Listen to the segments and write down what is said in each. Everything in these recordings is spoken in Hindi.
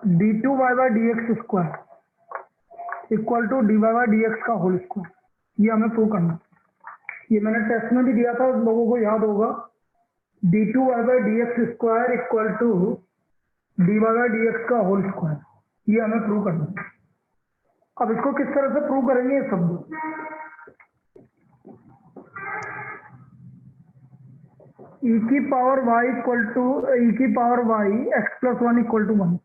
D two Y by D x square equal to D Y by D x का होल स्क्वायर, ये हमें प्रूव करना। ये मैंने टेस्ट में भी दिया था, लोगों को याद होगा। D two Y by D x square equal to D Y by D x का होल स्क्वायर, ये हमें प्रूव करना। अब इसको किस तरह से प्रूव करेंगे ये सब? ई की power y equal to e की power y x plus one equal to one.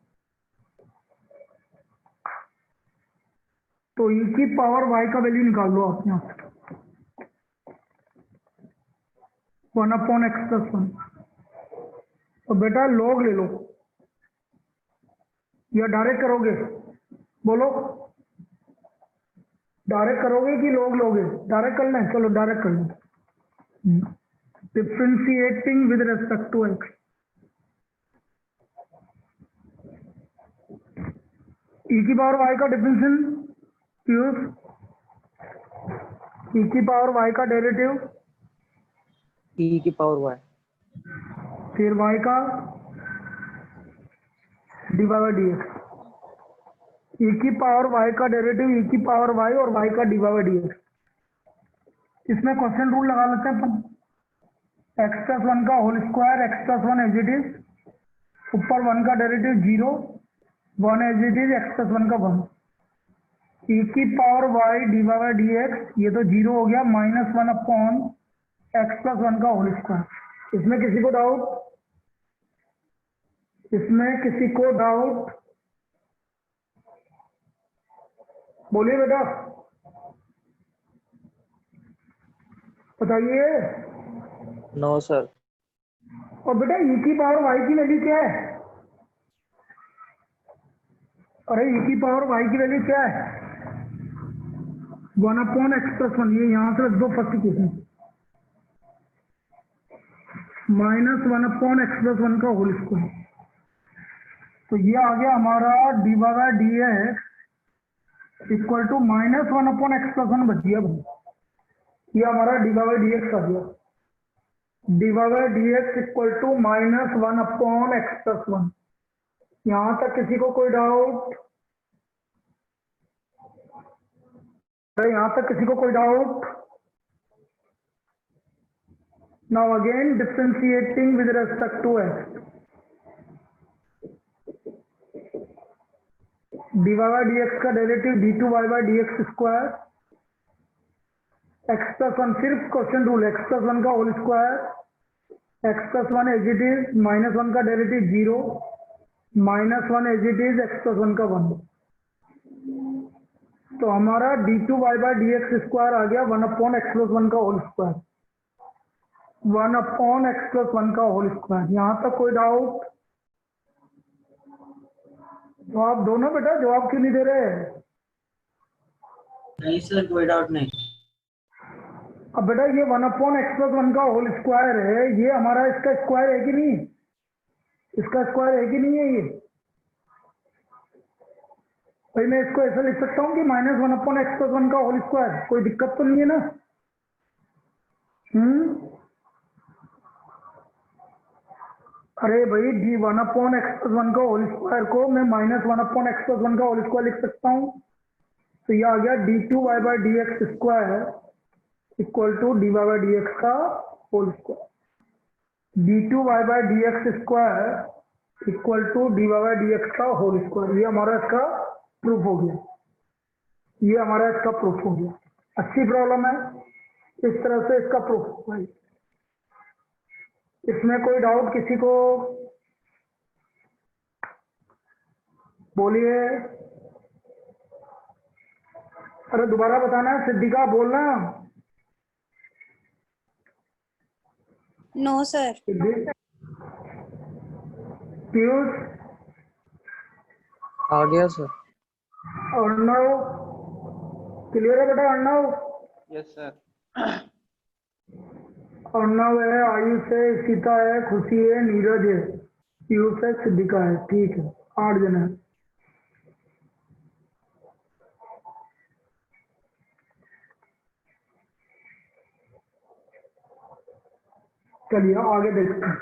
तो ई की पावर वाई का वैल्यू निकाल लो आप यहाँ से, 1/x प्लस वन। तो बेटा लॉग ले लो या डायरेक्ट करोगे? बोलो, डायरेक्ट करोगे कि लॉग लोगे? डायरेक्ट कर लें, चलो डायरेक्ट कर लें। Differentiating with respect to X, ई की पावर वाई का डिफरेंशियल ई की पावर वाई का डेरिवेटिव, ई की पावर वाई, फिर वाई का D Y by D x. ई की पावर वाई का डेरिवेटिव ई की पावर वाई और वाई का D Y by D X. इसमें क्वेश्चन रूल लगा लेते हैं अपन। एक्स प्लस वन का whole square, X plus one as it is, ऊपर वन का derivative 0, one as it is, x plus one का 1। ई की power y d Y by D x, ये तो 0 हो गया, -1 अपॉन एक्स प्लस वन का होल स्क्वायर। इसमें किसी को डाउट? इसमें किसी को डाउट? बोलिए बेटा, बताइए। No sir. और बेटा ई की पावर वाई की वैल्यू क्या है? अरे ई की पावर वाई की वैल्यू क्या है? 1/x plus one. ये यहां से रख दो first question, -1/x plus one का होल स्क्वायर। तो ये आ गया हमारा D Y by D x equal to -1/x plus one बच गया भाई। ये हमारा D Y by D x आ गया। D Y by D x equal to -1/x plus one. यहां तक किसी को कोई डाउट? यहां तक किसी को कोई doubt? Now again differentiating with respect to x, D Y by D x का derivative D two Y by D x square, X plus one, सिर्फ question rule, X plus one का whole square, X plus one as it is, -1 का derivative 0, -1 as it is, x plus one का 1। तो हमारा D two Y by D x square आ गया 1/x प्लस वन का whole square, 1/x plus one का होल स्क्वायर। यहां तक कोई डाउट? जवाब दो ना बेटा, जवाब क्यों नहीं दे रहे? नहीं सर, कोई डाउट नहीं। अब बेटा ये 1/x प्लस वन का होल स्क्वायर है, ये हमारा इसका स्क्वायर है कि नहीं? इसका स्क्वायर है कि नहीं है ये? भाई मैं इसको ऐसा लिख सकता हूँ कि -1/x प्लस वन का होल स्क्वायर, कोई दिक्कत तो नहीं है ना? अरे भाई डी 1/x प्लस वन का होल स्क्वायर को मैं -1/x प्लस वन का होल स्क्वायर लिख सकता हूँ। तो ये आ गया D two Y by D x square equal to D Y by D x का whole square. D two Y by D x square equal to D Y by D x का होल स्क्वायर। ये हमारा इसका प्रूफ हो गया, ये हमारा इसका प्रूफ हो गया। अच्छी प्रॉब्लम है, इस तरह से इसका प्रूफ होगा। इसमें कोई डाउट किसी को? बोलिए। अरे दोबारा बताना है, सिद्धिका बोलना। No sir. पीयूष, आ गया सर। अर्णव, क्लियर है बेटा? अर्णव? Yes sir. अर्णव है, आयुष है, सीता है, खुशी है, नीरज है, पीयूष है, सिद्धिका है। ठीक है, 8 जन है। चलिए आगे देखते हैं।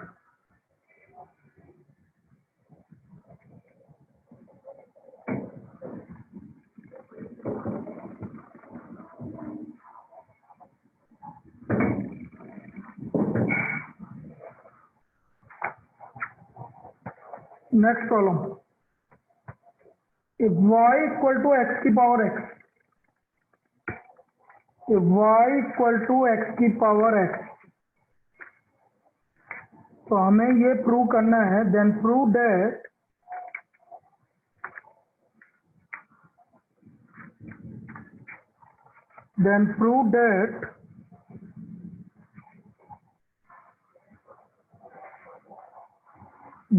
Next problem, if y equal to x की power x, if y equal to x की पावर x, तो हमें ये प्रूव करना है, then prove that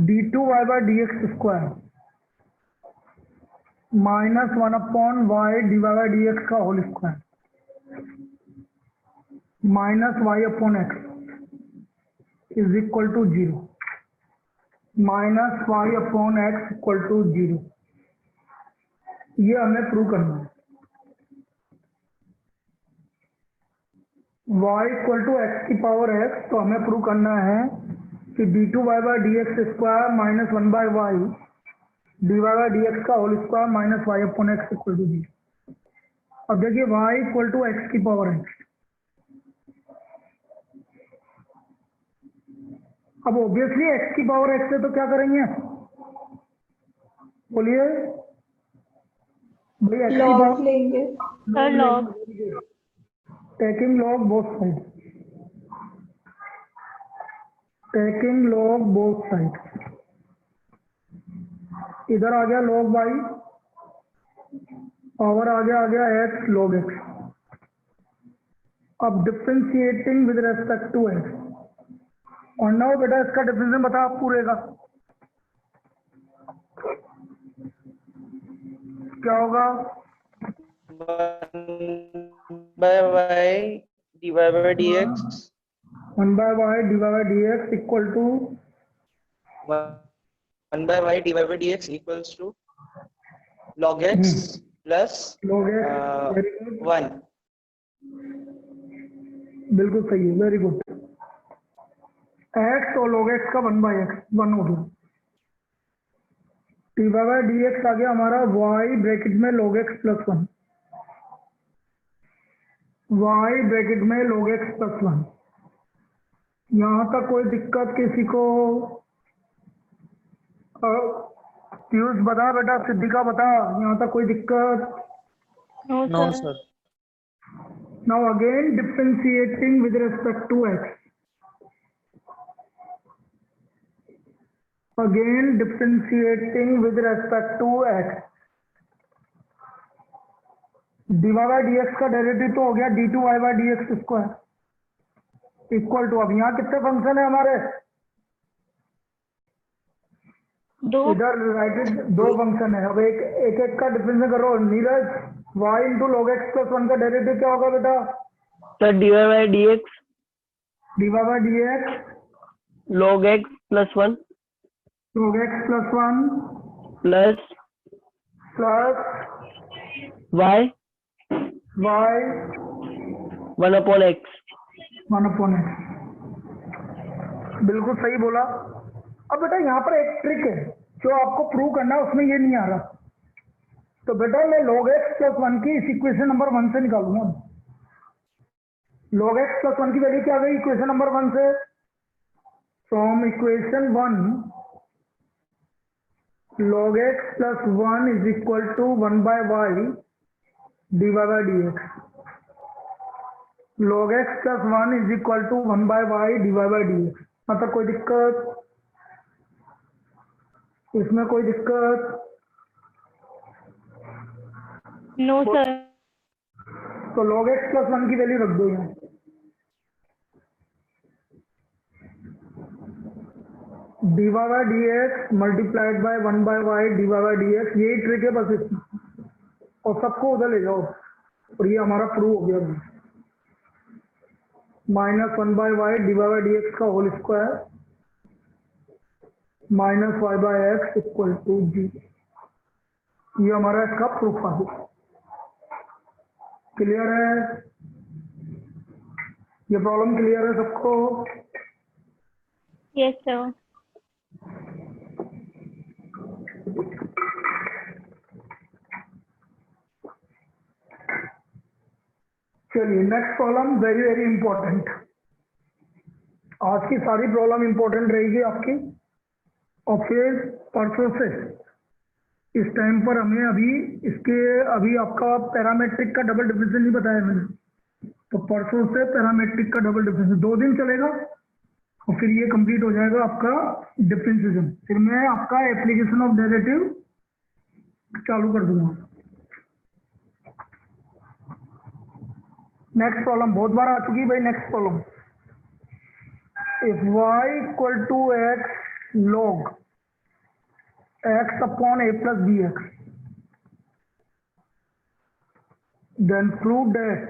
d2y by dx square minus 1/y dy by dx का whole square minus y upon x is equal to 0, minus y upon x equal to 0, ये हमें प्रूव करना है। y इक्वल टू x की पावर x, तो हमें प्रूव करना है कि d2y by dx square minus 1/y dy by dx का whole square minus y upon x equal to 0। अब देखिए y इक्वल टू x की पावर x, अब ऑब्वियसली x की पावर x से तो क्या करेंगे, बोलिए भाई, x की लॉग पावर लेंगे sir, log. Taking log both side, taking log both side, इधर आ गया log y, पावर आ गया x log x। अब differentiating with respect to x, और नाउ बेटा इसका डिफरेंशियल बता आप पूरे का क्या होगा, 1/y dy by dx 1/y dy by dx equal to 1/y dy by dx equals to log x plus log x, very good, 1। बिल्कुल सही है, वेरी गुड। x और log x का 1/x 1 हो गया, dy by dx आ गया हमारा y ब्रैकेट में log x plus 1, y bracket में log x प्लस 1। यहाँ तक कोई दिक्कत किसी को? पीयूष बता बेटा, सिद्धिका बता, यहाँ तक कोई दिक्कत? No sir। Now again differentiating with respect to x, again differentiating with respect to x, dy by dx का डेरिवेटिव तो हो गया d2y by dx square equal to, अब यहाँ कितने फंक्शन है हमारे, दो, इधर राइट दो फंक्शन है। अब एक एक का डिफरेंशियल करो। Neeraj, y into log x plus 1 का डेरिवेटिव क्या होगा बेटा? Sir dy by dx dy by dx log x plus 1 log x plus 1 plus plus y y 1 upon x। 1 upon x, बिल्कुल सही बोला। अब बेटा यहाँ पर एक ट्रिक है जो आपको प्रूव करना है, उसमें ये नहीं आ रहा। तो बेटा मैं log x प्लस 1 की इस इक्वेशन नंबर 1 से निकालूंगा। log x प्लस 1 की वैल्यू क्या आ गई इक्वेशन नंबर 1 से? From equation 1 log x plus 1 is equal to 1/y dy by dx। log x plus 1 is equal to 1/y dy by dx। मतलब कोई दिक्कत इसमें? कोई दिक्कत? No sir. तो log x प्लस 1 की वैल्यू रख दो यहाँ। dy by dx multiplied by 1/y dy by dx, यही ट्रिक है बस इसमें, और सबको उधर ले जाओ और ये हमारा प्रूव हो गया। Minus 1/y dy by dx का whole square minus y by x equal to 0, ये हमारा इसका प्रूफ आ गया। क्लियर है? ये प्रॉब्लम क्लियर है सबको? Yes sir. चलिए next problem, very very important. आज की सारी प्रॉब्लम इंपॉर्टेंट रहेगी आपकी। और फिर परसों से इस टाइम पर हमें अभी आपका पैरामेट्रिक का डबल डिफरेंशियल नहीं बताया मैंने, तो परसों से पैरामेट्रिक का डबल डिफरेंशियल 2 दिन चलेगा और फिर ये कंप्लीट हो जाएगा आपका डिफरेंशिएशन। फिर मैं आपका एप्लीकेशन ऑफ डेरिवेटिव चालू कर दूंगा। नेक्स्ट प्रॉब्लम बहुत बार आ चुकी है भाई। Next problem, if y equal to x log x upon a plus bx, then prove that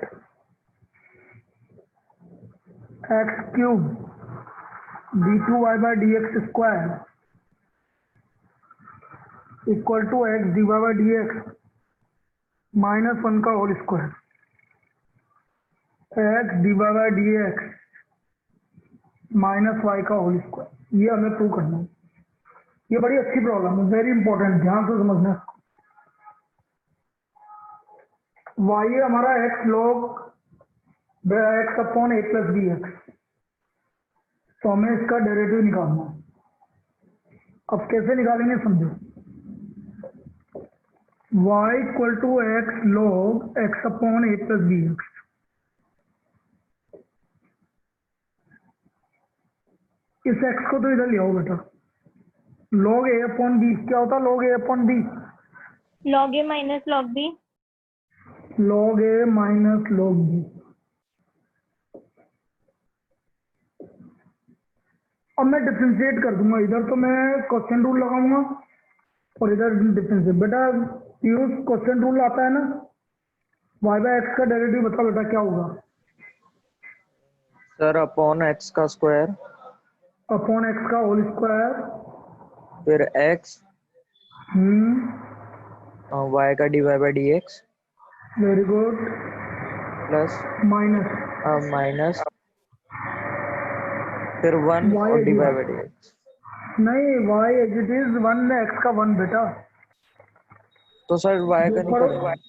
x cube d2y by dx square equal to x dy by dx minus 1 का whole square, x dy by dx माइनस y का होल स्क्वायर, ये हमें प्रूव करना है। ये बड़ी अच्छी प्रॉब्लम है, वेरी इंपॉर्टेंट, ध्यान से समझना। y है हमारा x log x upon a plus B x, तो हमें इसका डेरिवेटिव निकालना है। अब कैसे निकालेंगे समझो। y equal to x log x upon a plus B x, इस x को तो इधर ले आओ बेटा। log a अपॉन बी क्या होता है? log a upon b log a minus log b. log a minus log b। अब मैं डिफरेंशिएट कर दूंगा, इधर तो मैं क्वेश्चन रूल लगाऊंगा और इधर डिफरेंशिएट। बेटा यूज क्वेश्चन रूल आता है ना, y बाय एक्स का डेरिवेटिव बता बेटा क्या होगा। सर अपॉन एक्स का स्क्वायर, अपॉन एक्स का होल स्क्वायर, फिर एक्स वाई का divide by D x very good, plus minus फिर 1 Y और डिवाइड बाई डी एक्स। नहीं, y as it is 1 x का 1 बेटा। तो सर वाई का नहीं करो, करें?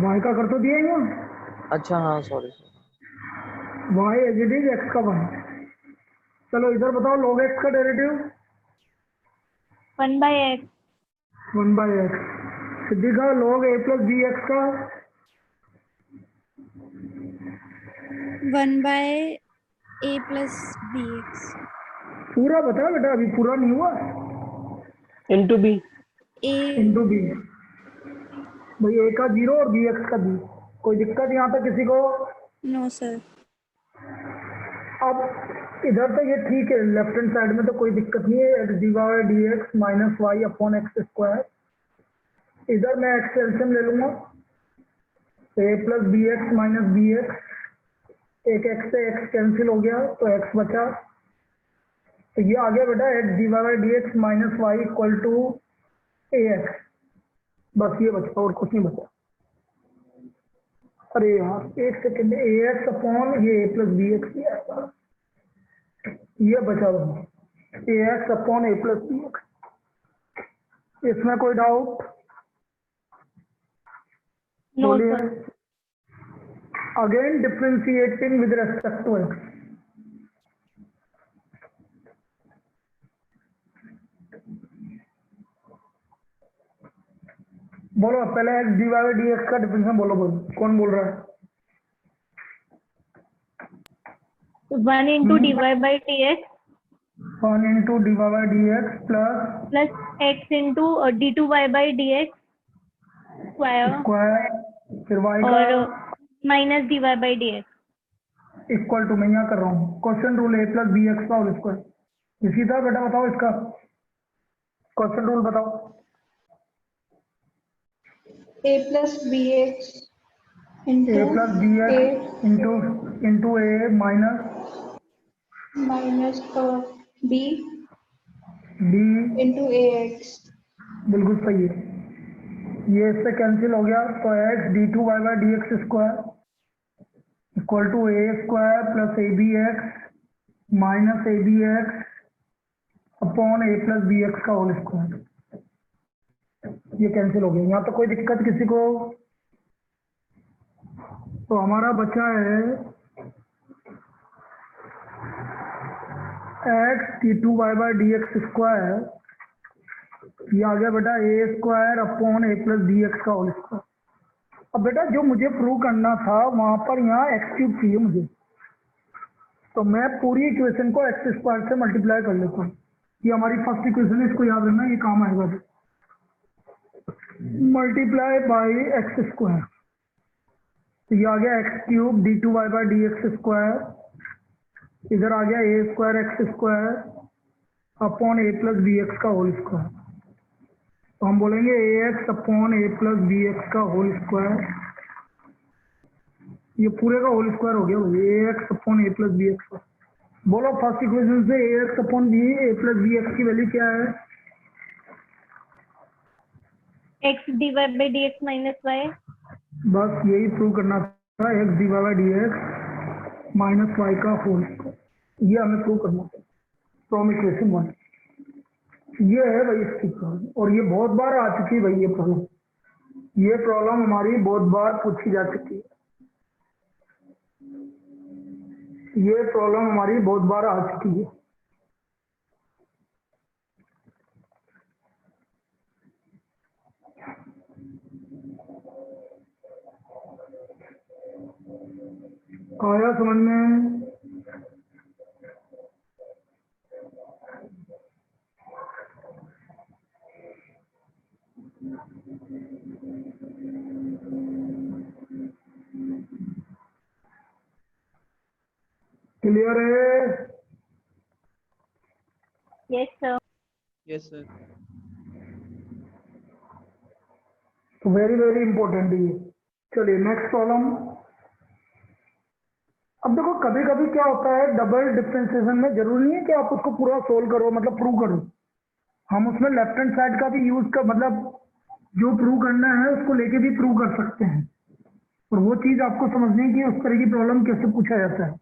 y का कर तो दिया ही ना, अच्छा हाँ sorry y as it is x का 1। चलो इधर बताओ log x का derivative 1 by x. 1 by x. सिद्धिका log a plus B x का 1 by a plus bx पूरा बता बेटा, अभी पूरा नहीं हुआ। Into b. a into b, भाई a का 0 और बी एक्स का 2। कोई दिक्कत यहाँ तक किसी को? no sir अब इधर तो ये ठीक है, लेफ्ट हैंड साइड में तो कोई दिक्कत नहीं है। X D Y D x minus Y upon X square, इधर मैं एक्स एलसीएम ले लूंगा, A plus B x minus B X, एक एक्स से एक्स कैंसिल हो गया तो एक्स बचा, तो ये आ गया बेटा x D Y D x minus y equal to a x. बस ये बचा और कुछ नहीं बचा। अरे यार एक सेकेंड, ए एक्स अपॉन ये ए प्लस बी एक्स, ये बचा हुआ a x upon a plus B x. इसमें कोई डाउट? No बोलिए। sir. Again differentiating with respect to x. बोलो पहले x D Y D x का डिफरेंशियल बोलो, कौन बोल रहा है? 1 into dy by dx 1 into d Y by D x plus plus x into d2y by dx square square, फिर वाई और का minus dy by dx. Equal to, मैं यहाँ कर रहा हूँ question rule a plus B x का होल स्क्वायर। इसी तरह बेटा बताओ इसका क्वेश्चन रूल बताओ। a plus bx a into plus b a x into a minus minus b b, into ax बिल्कुल सही है। ये इससे कैंसिल हो गया तो x d two Y by D x square equal to a square plus a b x minus a b x upon a plus B x का होल स्क्वायर। ये कैंसिल हो गया। यहाँ तो कोई दिक्कत किसी को? तो हमारा बचा है x t two Y by D x square, ये आ गया बेटा a square upon a plus B x का होल स्क्वायर। अब बेटा जो मुझे प्रूव करना था वहां पर यहाँ एक्स क्यूब चाहिए मुझे, तो मैं पूरी इक्वेशन को एक्स स्क्वायर से मल्टीप्लाई कर लेता हूँ। ये हमारी फर्स्ट इक्वेशन है, इसको याद रखना, ये काम आएगा। मल्टीप्लाई बाई एक्स स्क्वायर, तो ये आ गया x cube d two Y by D x square, इधर आ गया a square x square upon a plus B x का होल स्क्वायर। तो हम बोलेंगे a x upon a plus B x का होल स्क्वायर, ये पूरे का होल स्क्वायर हो गया भाई, a x upon a plus B x. बोलो फर्स्ट इक्वेशन से a x upon b a plus B x की वैल्यू क्या है? X D Y by D x minus y. बस यही प्रूव करना था, x D Y by D x minus y का होल स्क्वायर, ये हमें प्रूव करना था फ्रॉम इक्वेशन 1। ये है भाई इसकी प्रॉब्लम, और ये बहुत बार आ चुकी है भाई ये प्रॉब्लम। ये प्रॉब्लम हमारी बहुत बार पूछी जा चुकी है, ये प्रॉब्लम हमारी बहुत बार आ चुकी है। आया समझ में? क्लियर है? Yes sir. Yes, sir. तो वेरी वेरी इंपॉर्टेंट है ये। चलिए नेक्स्ट प्रॉब्लम। अब देखो कभी कभी क्या होता है, डबल डिफरेंशिएशन में जरूरी नहीं है कि आप उसको पूरा सोल्व करो, मतलब प्रूव करो। हम उसमें लेफ्ट हैंड साइड का भी यूज कर, मतलब जो प्रूव करना है उसको लेके भी प्रूव कर सकते हैं, और वो चीज आपको समझनी है कि उस तरह की प्रॉब्लम कैसे पूछा जाता है।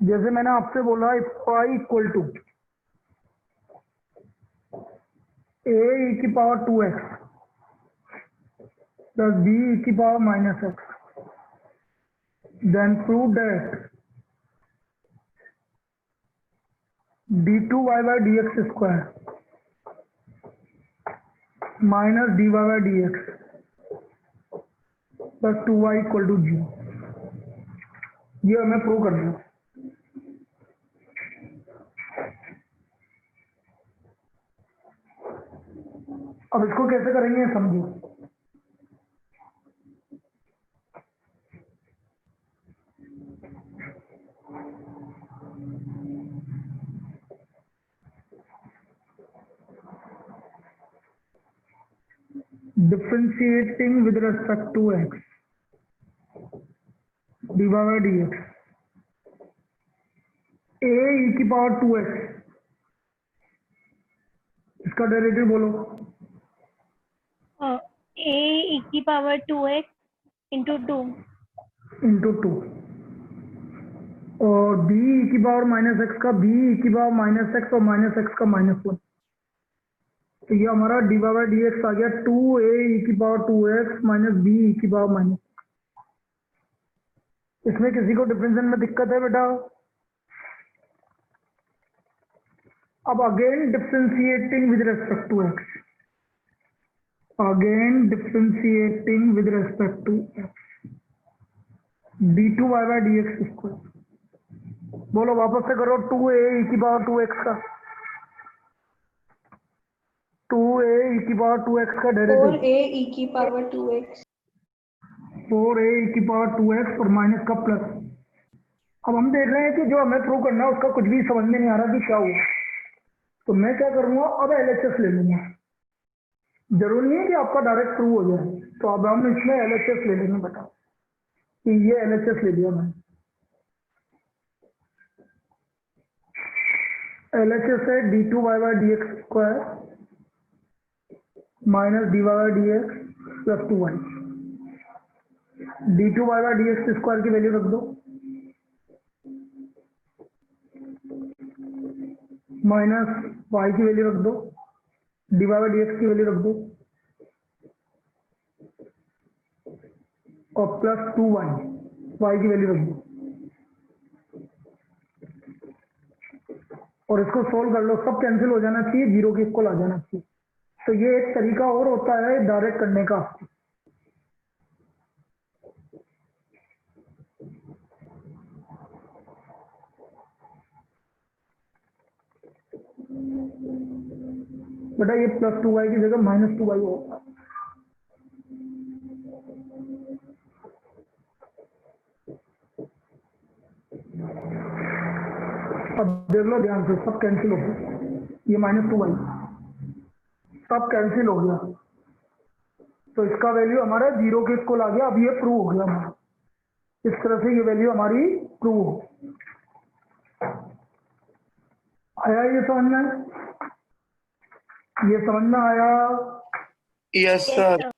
जैसे मैंने आपसे बोला पाई इक्वल टू ए की पावर 2x प्लस बी की power minus x, then prove that d2y by dx square minus dy by dx plus 2y equal to 0। ये हमें प्रूव करना है। अब इसको कैसे करेंगे समझो। Differentiating with respect to x dy by dx, a e की पावर 2x, इसका डेरिवेटिव बोलो। ए ई की पावर 2x इंटू 2 इंटू 2, और b e की पावर माइनस एक्स का b e की पावर माइनस एक्स और माइनस एक्स का -1। तो ये हमारा D Y by D x आ गया 2a e की power 2x minus b e की पावर माइनस। इसमें किसी को डिफरेंशियल में दिक्कत है बेटा? अब again differentiating with respect to x, again differentiating with respect to x, d2y by D x square. बोलो वापस से करो, 2a e की पावर 2x का 2a e की पावर 2x का डेरिवेटिव 4a e की पावर 2x 4a e की पावर 2x और माइनस का प्लस। अब हम देख रहे हैं कि जो हमें प्रूव करना है उसका कुछ भी समझ में नहीं आ रहा कि क्या हुआ, तो मैं क्या करूंगा, अब LHS ले लूंगा। जरूरी नहीं है कि आपका डायरेक्ट प्रूव हो जाए, तो अब हम इसमें LHS ले लेंगे। बताओ कि ये LHS ले लिया मैंने। LHS है d2y by D x square minus dy by D x plus 2y। d2y by D x square की वैल्यू रख दो, माइनस y की वैल्यू रख दो, dy बाई डी एक्स की वैल्यू रख दो, और प्लस 2y, y की वैल्यू रख दो। और इसको सोल्व कर लो, सब कैंसिल हो जाना चाहिए, जीरो के इक्वल आ जाना चाहिए। तो ये एक तरीका और होता है डायरेक्ट करने का। बेटा ये +2y की जगह -2y होगा। अब देख लो ध्यान से, सब कैंसिल हो गया, ये -2y सब कैंसिल हो गया, तो इसका वैल्यू हमारा जीरो के इक्वल आ गया। अब ये प्रूव हो गया हमारा, इस तरह से ये वैल्यू हमारी प्रूव हो। आया ये समझ में? ये समझ में आया? Yes sir.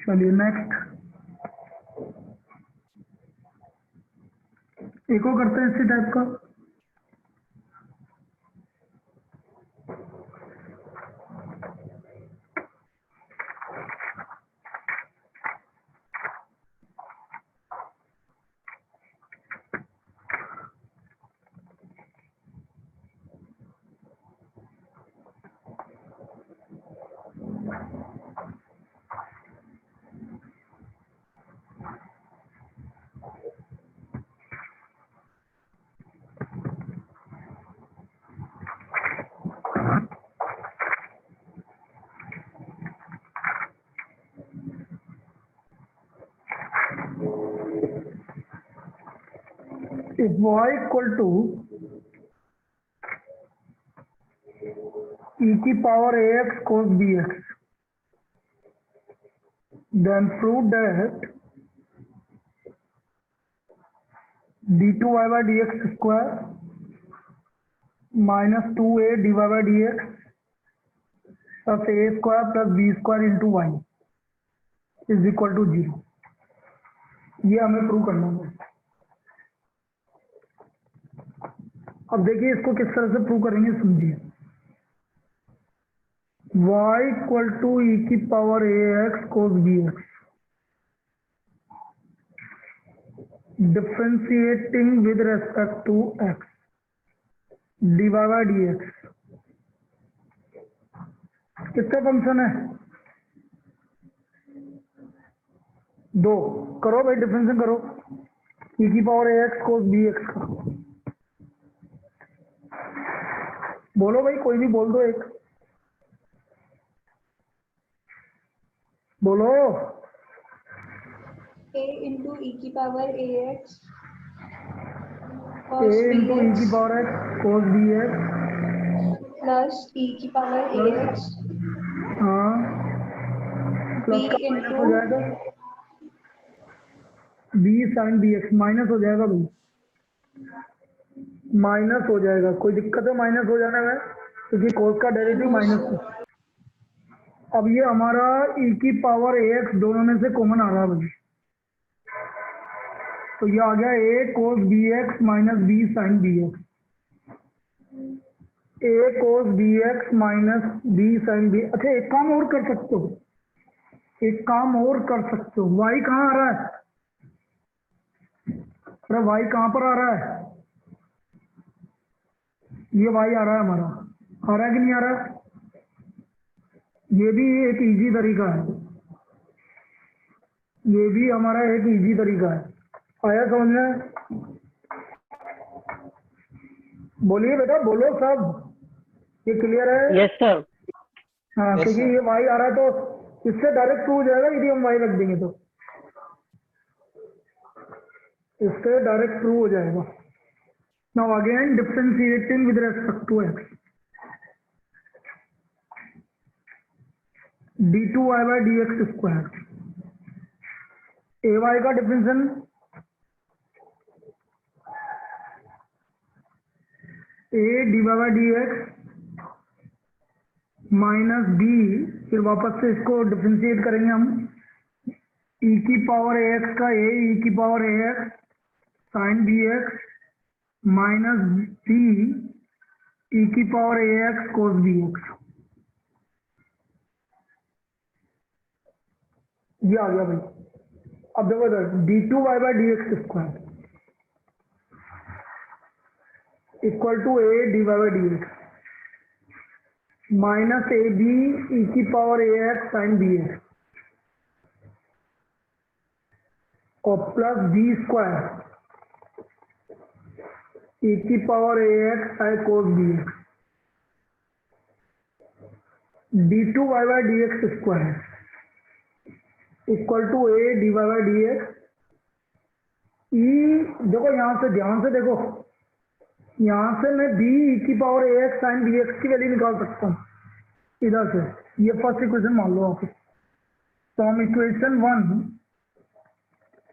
चलिए नेक्स्ट, एक और करते हैं इसी टाइप का। If y equal to e की power ax cos bx, then prove that d2y by dx square minus 2a dy by dx plus a square plus b square into y is equal to 0। ये हमें प्रूव करना है। अब देखिए इसको किस तरह से प्रूव करेंगे, समझिए। y इक्वल टू e की power ax cos bx, differentiating with respect to x dy by dx कितने फंक्शन है? दो। करो भाई डिफरेंशिएशन करो e की पावर ax cos bx का। बोलो भाई, कोई भी बोल दो एक, बोलो। a into e की power ax a cos into e की bx power x cos bx plus e की पावर ax हाँ b प्लस का माइनस into हो जाएगा b sin bx, माइनस हो जाएगा भाई, माइनस हो जाएगा। कोई दिक्कत है माइनस हो जाने में? क्योंकि कोस का डेरिवेटिव माइनस है। अब ये हमारा e की पावर ax दोनों में से कॉमन आ रहा है भाई, तो ये आ गया a cos bx minus b sin bx, a cos bx minus b sin b। अच्छा एक काम और कर सकते हो, एक काम और कर सकते हो। y कहाँ आ रहा है? अरे y कहाँ पर आ रहा है? ये y आ रहा है हमारा, आ रहा है कि नहीं आ रहा है? ये भी एक इजी तरीका है, ये भी हमारा एक इजी तरीका है। आया समझ में? बोलिए बेटा, बोलो सब, ये क्लियर है? Yes sir. हाँ Yes, क्योंकि sir. ये y आ रहा है तो इससे डायरेक्ट प्रूव हो जाएगा यदि हम y रख देंगे तो, इससे डायरेक्ट प्रूव हो जाएगा। Now again differentiating with respect to x, d2y by dx square, ay का differentiation a dy by dx minus b, फिर वापस से इसको डिफरेंशिएट करेंगे हम, e की पावर ax का a e की power ax sin bx minus b e की पावर ax cos bx। ये आ गया भाई। अब देखो इधर d2y by dx square, equal to a d Y by D x minus a b e की power a x sine b x और प्लस बी स्क्वायर ई की power a x sine cos b x d two Y by D x square equal to a d Y by D x e. देखो यहाँ से ध्यान से देखो, यहाँ से मैं बी ई की power a x sine b x की वैल्यू निकाल सकता हूँ इधर से। ये फर्स्ट इक्वेशन मान लो आप। फ्रॉम इक्वेशन 1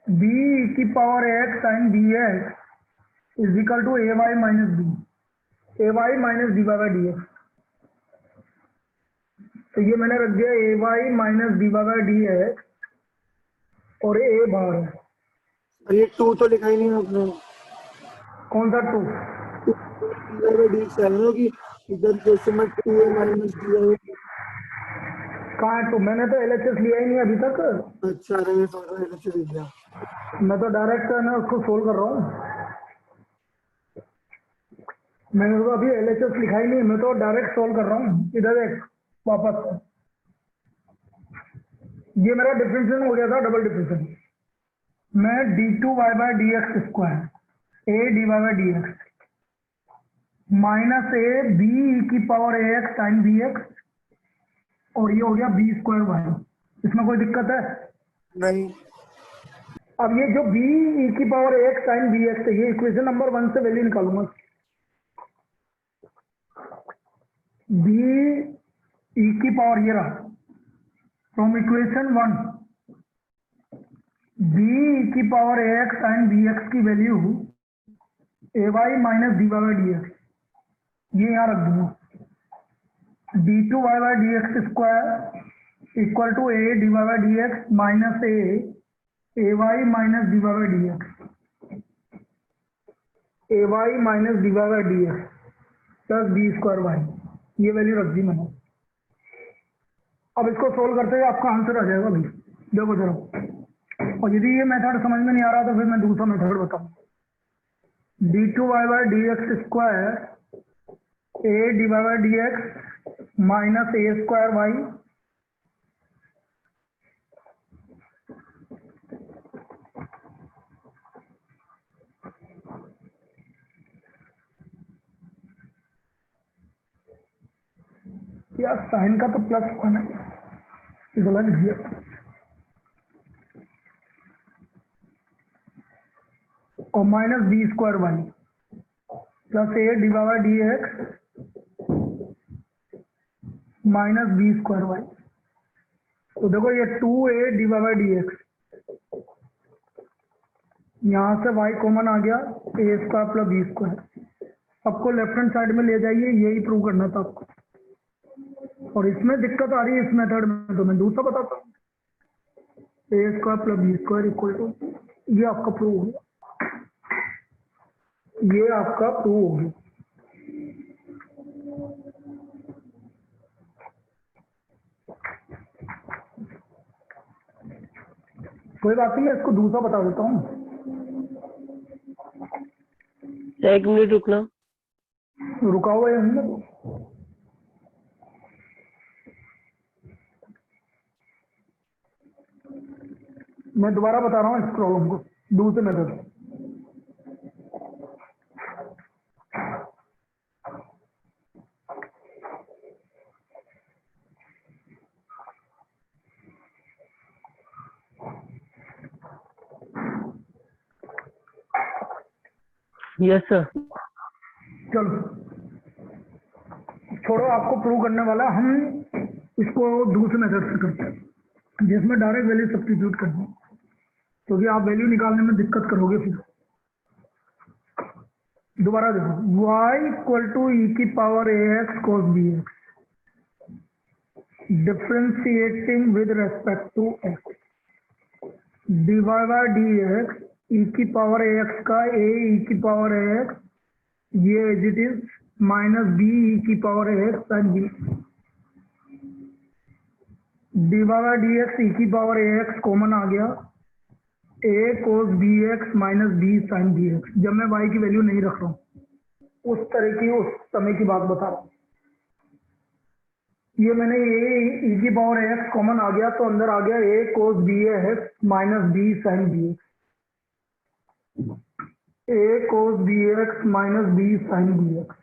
बी ई की power a x sine b x is equal to a y minus b, a y minus d Y by D x. तो ये मैंने रख दिया a y minus d Y by D x और ए बाहर है। ये 2 तो लिखा ही नहीं आपने। कौन सा 2? डी एक्स है ना कि इधर जैसे मैं 2a माइनस डी कहाँ है 2? मैंने तो एलएचएस लिया ही नहीं अभी तक। अच्छा रहे तो एलएचएस लिख दिया। मैं तो डायरेक्ट ना उसको सोल्व कर रहा हूँ। मैंने तो अभी एलएचएस लिखा ही नहीं, मैं तो डायरेक्ट सोल्व कर रहा हूँ। इधर एक वापस ये मेरा डिफरेंशियल हो गया था, डबल डिफरेंशियल। मैं d two Y by D x square a d Y by D x minus a b e की power a x sine b x और ये हो गया बी स्क्वायर वाई। इसमें कोई दिक्कत है? नहीं। अब ये जो बी ई की power a x sine b x है, ये इक्वेशन नंबर 1 से वैल्यू निकालूंगा। बी ई की पावर ये रहा फ्रॉम इक्वेशन 1 बी ई की power a x sine b x की value a y minus d Y by D x, ये यहाँ रख दूंगा। D two Y by D x square equal to a d Y by D x minus a y minus d Y by D x, a y minus d Y by D x plus b square y, ये वैल्यू रख दी मैंने। अब इसको सोल्व करते हुए आपका आंसर आ जाएगा भाई। देखो जरा, और यदि ये मेथड समझ में नहीं आ रहा तो फिर मैं दूसरा मेथड बताऊँ। D two Y by D x square a d Y by D x minus a square y यार साइन का तो प्लस वन है, गलत लिख दिया। और minus b square y plus a d Y by D x minus b square y. तो देखो ये 2a d Y by D x, यहाँ से y कॉमन आ गया, a square plus b square. सबको लेफ्ट हैंड साइड में ले जाइए, यही प्रूव करना था आपको। और इसमें दिक्कत आ रही है इस मेथड में, तो मैं दूसरा बताता हूँ। A square plus b square equal to, ये आपका प्रूव हो गया, ये आपका प्रूव हो गया। कोई बात नहीं, मैं इसको दूसरा बता देता हूँ। 1 मिनट रुकना। रुका हुआ है हमने। मैं दोबारा बता रहा हूँ इस प्रॉब्लम को दूसरे मेथड से। Yes sir. चलो छोड़ो, आपको प्रूव करने वाला, हम इसको दूसरे मेथड से करते हैं जिसमें डायरेक्ट वैल्यू सब्स्टिट्यूट करनी है, क्योंकि आप वैल्यू निकालने में दिक्कत करोगे फिर। दोबारा देखो, y इक्वल टू ई की power a x cos b x differentiating with respect to x D Y by D x ई की पावर ए एक्स का ए ई की पावर ए एक्स, ये as it is minus b e की power a x sine b, d Y by D x ई की पावर ए एक्स कॉमन आ गया, a cos b x minus b sine b x. जब मैं y की वैल्यू नहीं रख रहा हूँ उस तरह की उस समय की बात बता रहा हूँ। ये मैंने ए की पावर एक्स कॉमन आ गया तो अंदर आ गया a cos b x minus b sine b x, a cos b x minus b sine b x.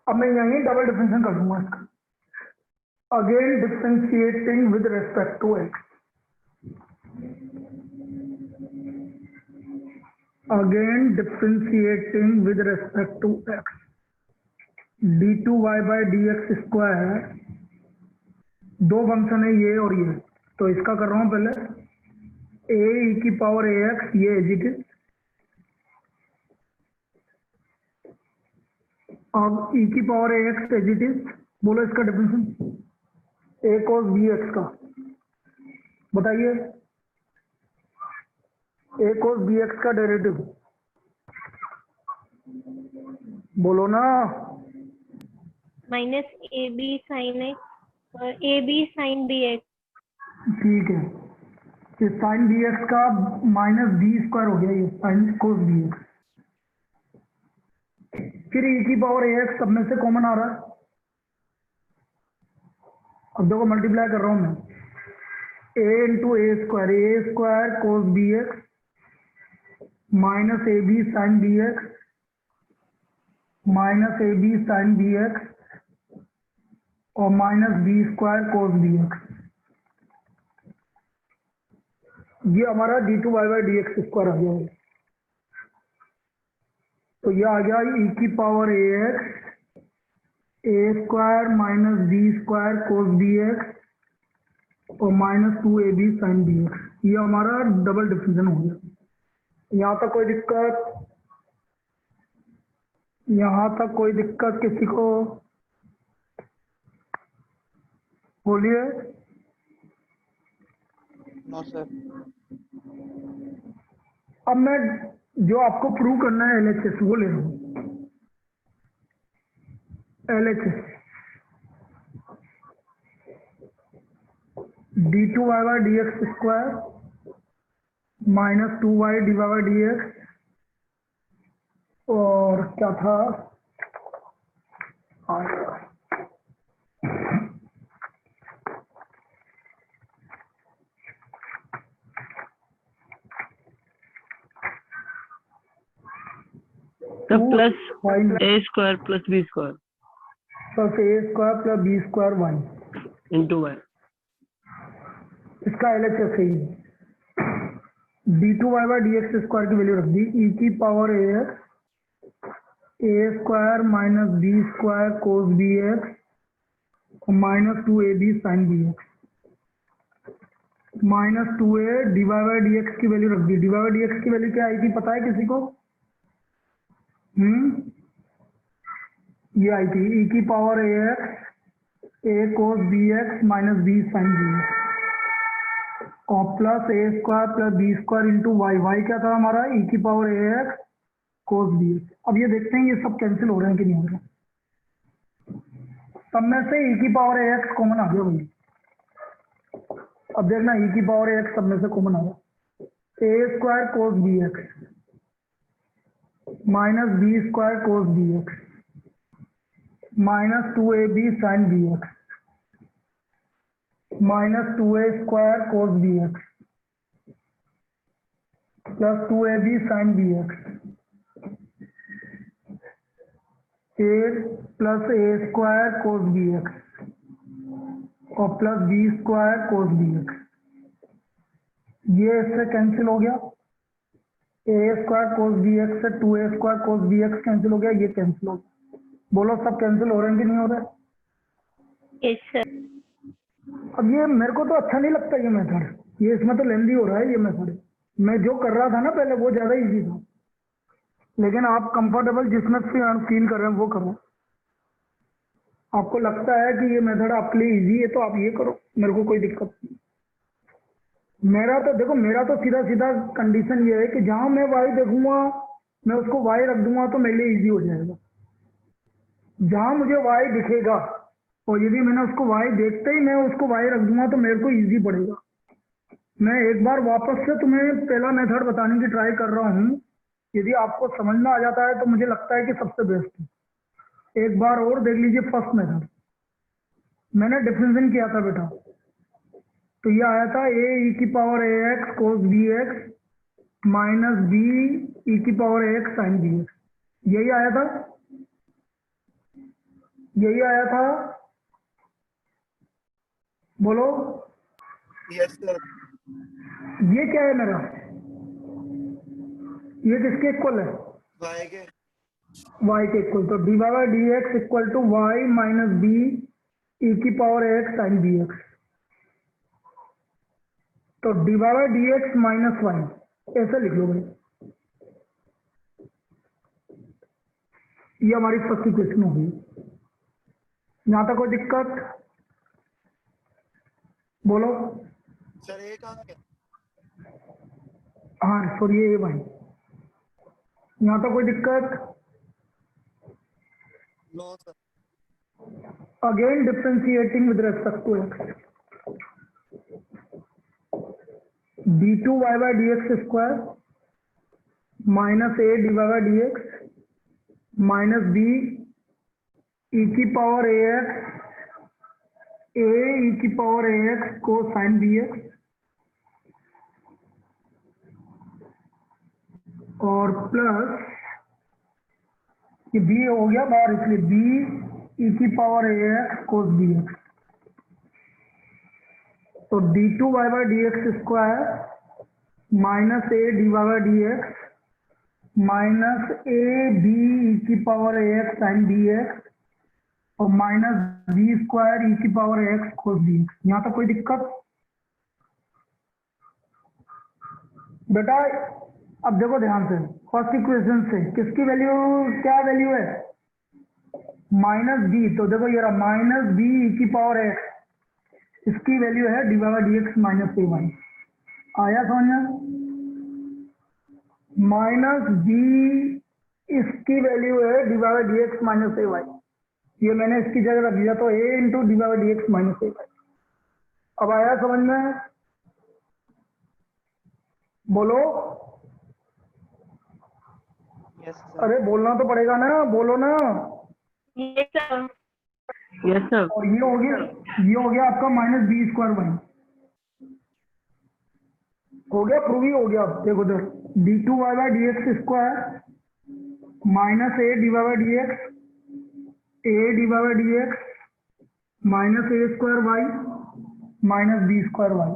अब मैं यहीं डबल डिफरेंशिएशन कर दूंगा इसका, again differentiating with respect to x, again differentiating with respect to x, d2y by dx square, दो फंक्शन है ये और ये, तो इसका कर रहा हूं पहले a e की पावर ax, ये एज इट इज, अब e की power ax as it is, बोलो इसका डिफरेंशिएशन a cos bx का, बताइए a cos bx का डेरिवेटिव बोलो ना। Minus a b sine x और a b sine b x. ठीक है, ये साइन बी एक्स का माइनस बी स्क्वायर हो गया, ये साइन कोस बी एक्स, फिर e की पावर ए एक्स सब में से कॉमन आ रहा है। अब देखो मल्टीप्लाई कर रहा हूं मैं, a into a square cos b x minus a b sine b x minus a b sine b x और minus b square cos b x, ये हमारा D two Y by D x square आ गया। तो ये आ गया e की power a x a square minus b square cos b x और minus 2ab sine b x, ये हमारा डबल डिफरेंशिएशन हो गया। यहाँ तक कोई दिक्कत? यहाँ तक कोई दिक्कत किसी को? बोलिए। No sir. अब मैं जो आपको प्रूव करना है LHS वो ले रहा हूँ। LHS d2y by D x square minus 2y divide by D x और क्या था तो plus a square plus b square plus a square plus b square y into y, इसका LHS है d2y by D x square की वैल्यू रख दी, e की power a x a square minus b square cos b x minus 2ab sine b x minus 2a divide by D x की वैल्यू रख दी। डिवाइड बाई डी एक्स की वैल्यू क्या आई थी पता है किसी को? ये आई थी e की power a x a cos b x minus b sine b x और plus a square plus b square into y. Y क्या था हमारा? e की power a x cos b x. अब ये देखते हैं ये सब कैंसिल हो रहे हैं कि नहीं हो रहे। सब में से e की पावर ए एक्स कॉमन आ गया भाई। अब देखना e की पावर ए एक्स सब में से कॉमन आ गया। A square cos b x minus b square cos b x minus 2ab sine b x minus 2a square cos b x plus 2ab sine b x a plus a square cos b x और plus b square cos b x. ये इससे कैंसिल हो गया। A square cos b x से 2a square cos b x cancel हो गया, ये कैंसिल हो गया। बोलो सब कैंसिल हो रहे हैं कि नहीं हो रहे? Yes sir. अब ये मेरे को तो अच्छा नहीं लगता ये मेथड, ये इसमें तो लेंदी हो रहा है ये मेथड। मैं जो कर रहा था ना पहले वो ज्यादा इजी था, लेकिन आप कंफर्टेबल जिसमें फील कर रहे हैं वो करो। आपको लगता है कि ये मेथड आपके लिए इजी है तो आप ये करो, मेरे को कोई दिक्कत नहीं। मेरा तो देखो, मेरा तो सीधा सीधा कंडीशन ये है कि जहां मैं वाई देखूंगा मैं उसको वाई रख दूंगा तो मेरे लिए इजी हो जाएगा। जहां मुझे वाई दिखेगा और यदि मैंने उसको वाई देखते ही मैं उसको वाई रख दूंगा तो मेरे को इजी पड़ेगा। मैं एक बार वापस से तुम्हें पहला मेथड बताने की ट्राई कर रहा हूँ यदि आपको समझ में आ जाता है तो मुझे लगता है कि सबसे बेस्ट है। एक बार और देख लीजिए फर्स्ट मेथड, मैंने डिफरेंशिएशन किया था बेटा, तो ये आया था a e की power ax cos bx minus b e की पावर ax sin bx, यही आया था, यही आया था, बोलो। Yes sir. ये क्या है मेरा, ये किसके इक्वल है, वाई के। y के इक्वल, तो dy by D x equal to y minus b e की power x sine b x, तो dy by D x minus y ऐसे लिख लो भाई। ये हमारी फर्स्ट इक्वेशन होगी। यहाँ तक कोई दिक्कत, बोलो। सर ये कहाँ है? हाँ सॉरी ये भाई, यहाँ तक कोई दिक्कत। No sir. Again differentiating with respect to x, d2 y by D x square minus a d Y by D x minus b e की power a x a e की पावर ए एक्स को साइन बी एक्स और प्लस ये b हो गया बाहर, इसलिए b ई की power a x cos b x, तो d2 y by D x square minus a d Y by D x minus a b e की power a x sine b x और माइनस बी स्क्वायर ई की power a x cos b x. यहाँ तक कोई दिक्कत बेटा? अब देखो ध्यान से, फर्स्ट इक्वेशन से किसकी वैल्यू, क्या वैल्यू है, माइनस बी, तो देखो ये रहा माइनस बी ई की पावर एक्स, इसकी वैल्यू है d Y D x minus a y, आया समझ में? माइनस बी इसकी वैल्यू है d Y D x minus a y, ये मैंने इसकी जगह रख दिया, तो a into d Y D x minus a y. अब आया समझ में, बोलो। Yes, sir. अरे बोलना तो पड़ेगा ना, बोलो ना। Yes, sir. Yes, sir. और ये हो गया, ये हो गया आपका माइनस बी स्क्वायर वाई, हो गया, प्रूव ही हो गया। देखो इधर d two Y by D x square minus a d Y by D x a d Y by D x minus a square y minus b square y,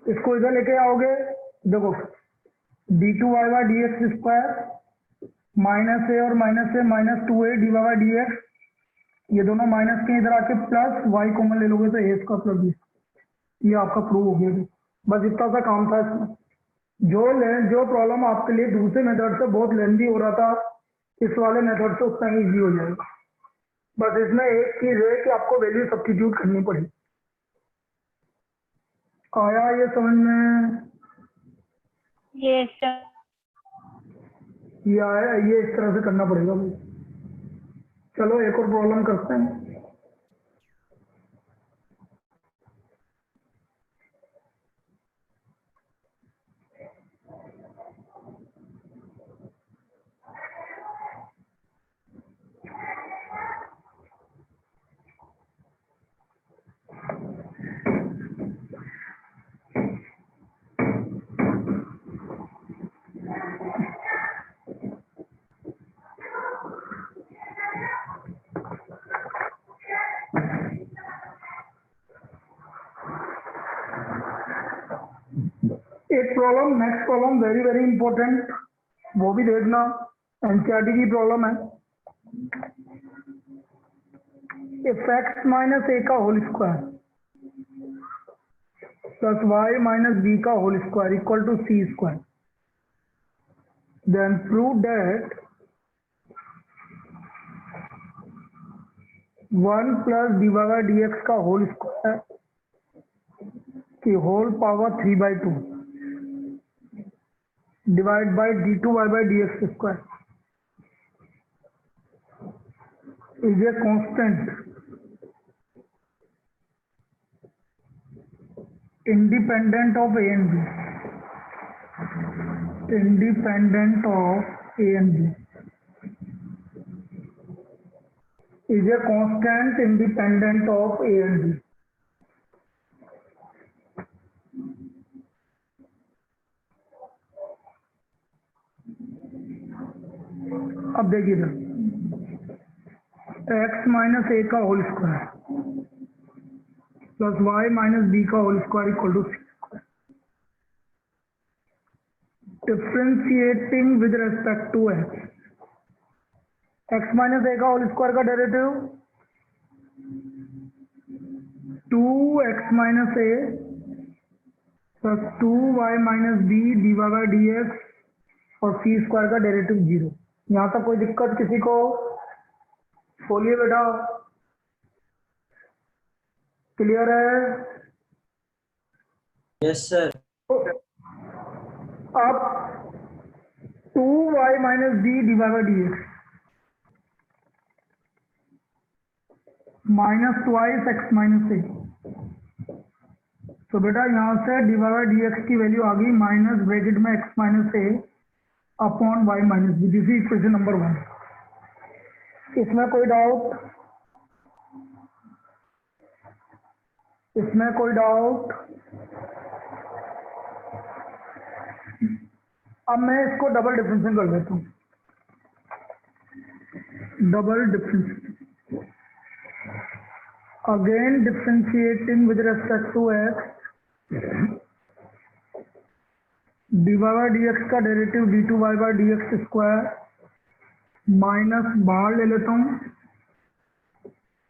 इसको इधर लेके आओगे, देखो d two Y by D x square minus a और minus a minus two a d Y by D x, ये दोनों माइनस के इधर आके प्लस वाई कॉमन ले लोगे तो ए स्क्वायर प्लस बी, ये आपका प्रूव हो गया। बस इतना सा काम था इसमें। जो प्रॉब्लम आपके लिए दूसरे मेथड से बहुत लेंदी हो रहा था, इस वाले मेथड से उतना ही ईजी हो जाएगा। बस इसमें एक चीज है कि आपको वैल्यू सब्स्टिट्यूट करनी पड़ेगी। आया ये समझ में? Yes, sir. ये आया, ये इस तरह से करना पड़ेगा भाई। चलो एक और प्रॉब्लम करते हैं। एक problem, next problem very very important, वो भी देखना, एनसीईआरटी की प्रॉब्लम है। इफ एक्स माइनस ए का whole square plus y minus b का whole square equal to c square, then prove that 1 plus d Y by D x का होल स्क्वायर की whole power 3/2 divide by d2 y by D x square is a constant independent of A and b. independent of A and B is a constant independent of A and B. अब देखिए x माइनस ए का whole square plus y minus b का whole square equal to c square. Differentiating with respect to x minus a का होल स्क्वायर का derivative 2x minus a plus 2y minus b d y by D x और सी स्क्वायर का डेरिवेटिव 0. यहाँ तक कोई दिक्कत किसी को? बोलिए बेटा, क्लियर है? Yes, sir. अब 2y minus b divide by D x minus twice x minus a. तो बेटा यहाँ से डिवाइड बाई डी एक्स की वैल्यू आ गई माइनस ब्रैकेट में x minus a upon y minus b. This is equation number 1. इसमें कोई डाउट? इसमें कोई डाउट? अब मैं इसको डबल डिफरेंशिएशन कर देता हूँ. Double differentiation again differentiating with respect to x divide by D x का derivative D two Y by D x square minus बाहर ले लेता हूँ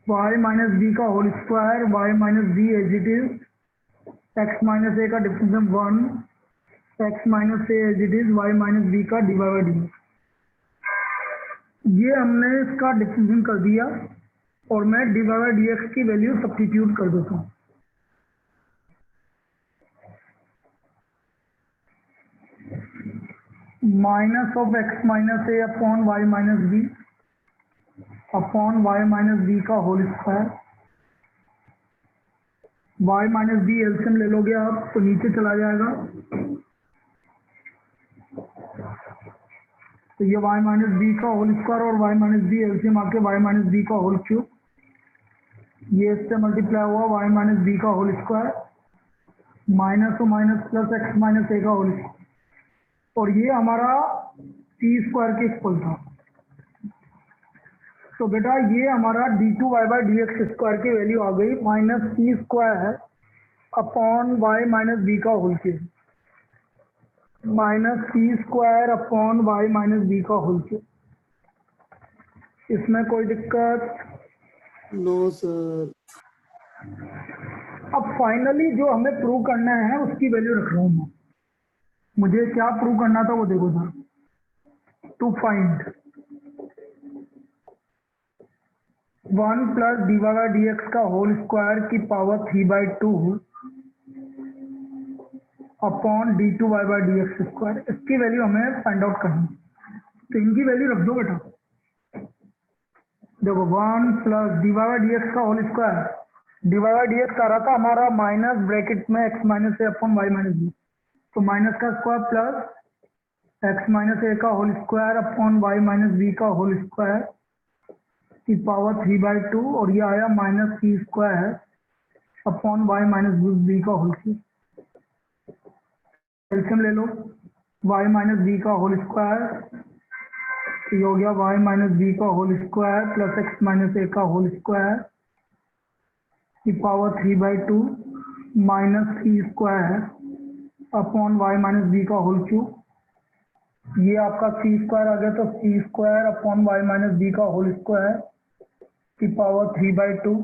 y माइनस बी का whole square y minus b as it is x minus a का differentiation 1 x minus a as it is y minus b का डिवाइड बाई डी एक्स. ये हमने इसका डिफरेंशिएशन कर दिया और मैं डिवाइड बाई डी एक्स की वैल्यू सब्स्टिट्यूट कर देता हूँ. Minus of x minus a upon y minus b upon y minus b का whole square. Y minus b LCM ले लोगे आप तो नीचे चला जाएगा. तो ये वाई माइनस बी का होल स्क्वायर और वाई माइनस बी एलसीएम आके वाई माइनस बी का होल क्यूब. ये इससे मल्टीप्लाई हुआ वाई माइनस बी का whole square minus two minus plus x minus a का होल स्क्वायर. और ये हमारा सी स्क्वायर के इक्वल था. तो बेटा ये हमारा D two Y by D x square की वैल्यू आ गई minus c square upon y minus b का whole cube. Minus c square upon y minus b का होल क्यूब. इसमें कोई दिक्कत? No sir. अब फाइनली जो हमें प्रूव करना है उसकी वैल्यू रख रहा हूँ मैं. मुझे क्या प्रूव करना था वो देखो sir. To find 1 plus divide by D x का होल स्क्वायर की power 3/2 upon d two Y by D x square. इसकी वैल्यू हमें फाइंड आउट करनी. तो इनकी वैल्यू रख दो बेटा. देखो 1 plus divide by D x का whole square. Divide by D x आ रहा था हमारा माइनस ब्रैकेट में x minus a upon y minus b. तो माइनस का square plus x minus a का whole square upon y minus b का होल स्क्वायर की पावर 3/2 और ये आया minus c square upon y minus b का होल क्यूब. एलसीएम ले लो वाई माइनस बी का होल स्क्वायर. ये हो गया वाई माइनस बी का whole square plus x minus a का होल स्क्वायर की power 3/2 minus c square upon y minus b का होल क्यूब. ये आपका सी स्क्वायर आ गया तो c square upon y minus b का होल स्क्वायर की power 3/2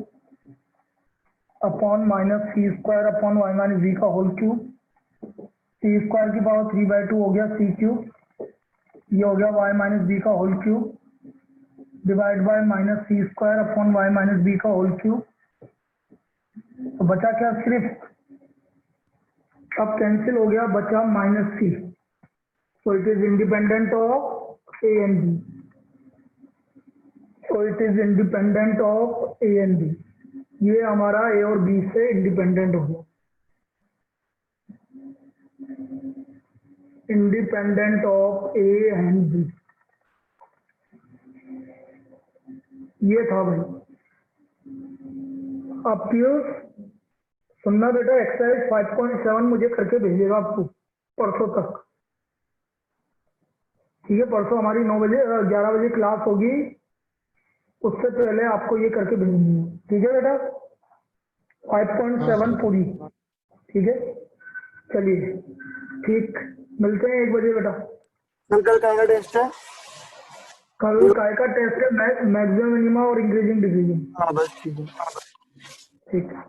upon minus c square upon y minus b का होल क्यूब. सी स्क्वायर की पावर 3/2 हो गया सी क्यूब. ये हो गया वाई माइनस बी का whole cube divide by minus c square upon y minus b का होल क्यूब. तो बचा क्या? सिर्फ अब कैंसिल हो गया, बचा minus C. So it is independent of A and B. So it is independent of A and B. ये हमारा A और B से इंडिपेंडेंट हो गया. Independent of A and B. ये था भाई। अब पीयूष सुनना बेटा, एक्सरसाइज 5.7 मुझे करके भेजिएगा आपको परसों तक, ठीक है? परसों हमारी 9 बजे 11 बजे क्लास होगी, उससे पहले आपको ये करके भेजनी है, ठीक है बेटा? 5.7 पूरी, ठीक है? चलिए ठीक, मिलते हैं 1 बजे बेटा। कल का टेस्ट है? कल काय का टेस्ट है? मैक्सिमम मिनिमम और इंक्रीजिंग डिक्रीजिंग। हाँ बस ठीक है। ठीक है।